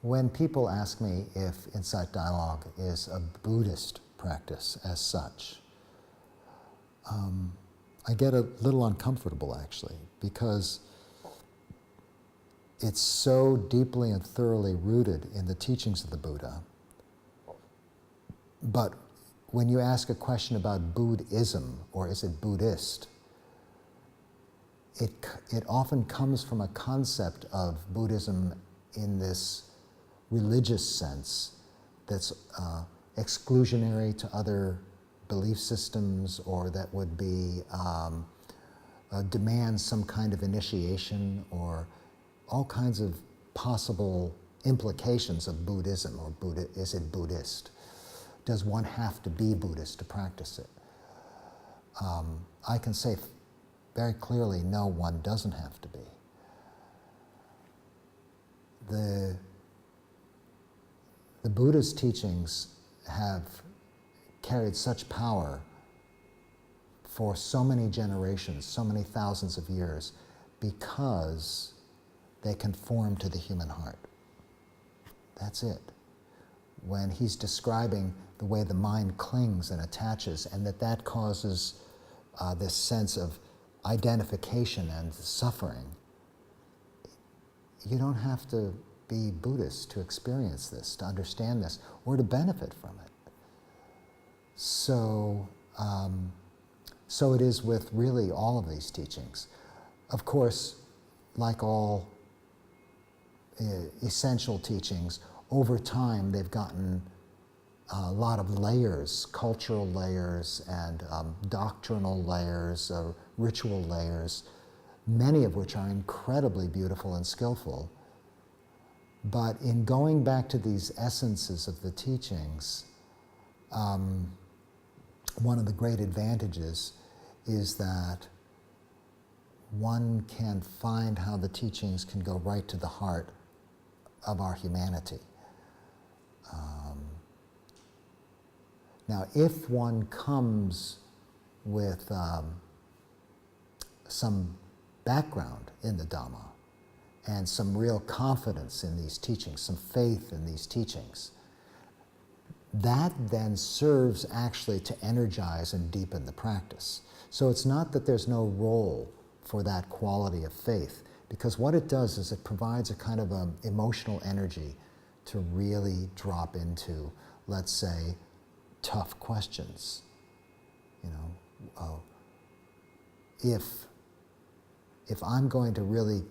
When people ask me if Insight Dialogue is a Buddhist practice as such, I get a little uncomfortable actually, because it's so deeply and thoroughly rooted in the teachings of the Buddha. But when you ask a question about Buddhism, or is it Buddhist, it often comes from a concept of Buddhism in this religious sense that's exclusionary to other belief systems, or that would be demand some kind of initiation, or all kinds of possible implications of Buddhism, or is it Buddhist? Does one have to be Buddhist to practice it? I can say very clearly, no, one doesn't have to be. The Buddha's teachings have carried such power for so many generations, so many thousands of years, because they conform to the human heart. That's it. When he's describing the way the mind clings and attaches, and that causes this sense of identification and suffering, you don't have to be Buddhist to experience this, to understand this, or to benefit from it. So it is with really all of these teachings. Of course, like all essential teachings, over time they've gotten a lot of layers, cultural layers and doctrinal layers, ritual layers, many of which are incredibly beautiful and skillful. But in going back to these essences of the teachings, one of the great advantages is that one can find how the teachings can go right to the heart of our humanity. Now, if one comes with some background in the Dhamma and some real confidence in these teachings, some faith in these teachings, that then serves actually to energize and deepen the practice. So it's not that there's no role for that quality of faith, because what it does is it provides a kind of emotional energy to really drop into, let's say, tough questions. You know, if I'm going to really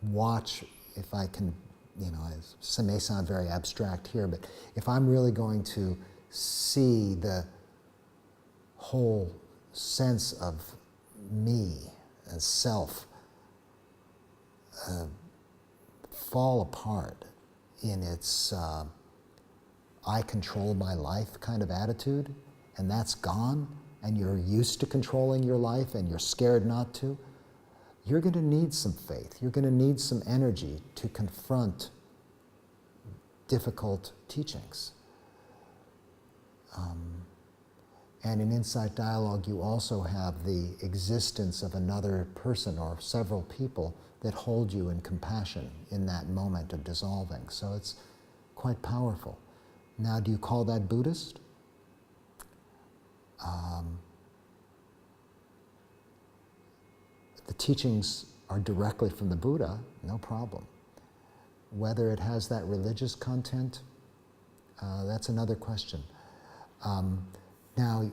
watch, if I can, you know, it may sound very abstract here, but if I'm really going to see the whole sense of me and self fall apart in its I control my life kind of attitude, and that's gone, and you're used to controlling your life and you're scared not to, you're going to need some faith. You're going to need some energy to confront difficult teachings. And in Insight Dialogue, you also have the existence of another person or several people that hold you in compassion in that moment of dissolving. So it's quite powerful. Now, do you call that Buddhist? The teachings are directly from the Buddha, no problem. Whether it has that religious content, that's another question. Now,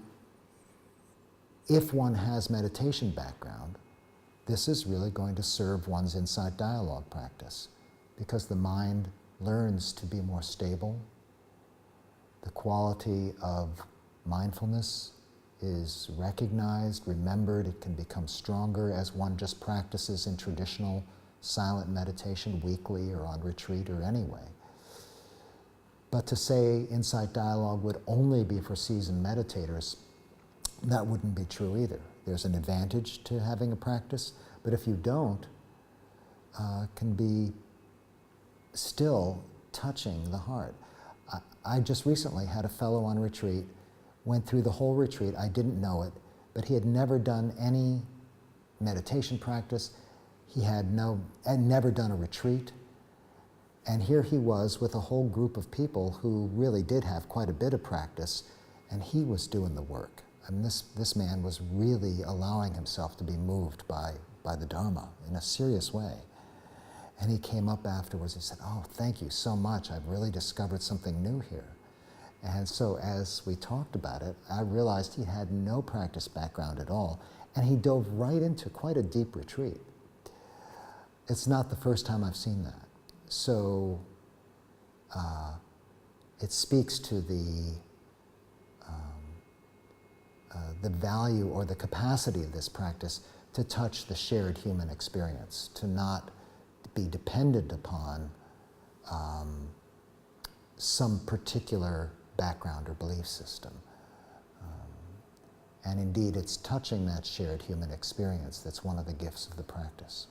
if one has meditation background, this is really going to serve one's Insight Dialogue practice, because the mind learns to be more stable. The quality of mindfulness is recognized, remembered. It can become stronger as one just practices in traditional silent meditation weekly or on retreat or anyway. But to say Insight Dialogue would only be for seasoned meditators, that wouldn't be true either. There's an advantage to having a practice, but if you don't, can be still touching the heart. I just recently had a fellow on retreat, went through the whole retreat. I didn't know it, but he had never done any meditation practice. He had never done a retreat. And here he was with a whole group of people who really did have quite a bit of practice, and he was doing the work. I mean, this man was really allowing himself to be moved by the Dharma in a serious way. And he came up afterwards and said, "Oh, thank you so much. I've really discovered something new here." And so as we talked about it, I realized he had no practice background at all, and he dove right into quite a deep retreat. It's not the first time I've seen that. So it speaks to the value or the capacity of this practice to touch the shared human experience, to not be dependent upon some particular background or belief system. And indeed, it's touching that shared human experience that's one of the gifts of the practice.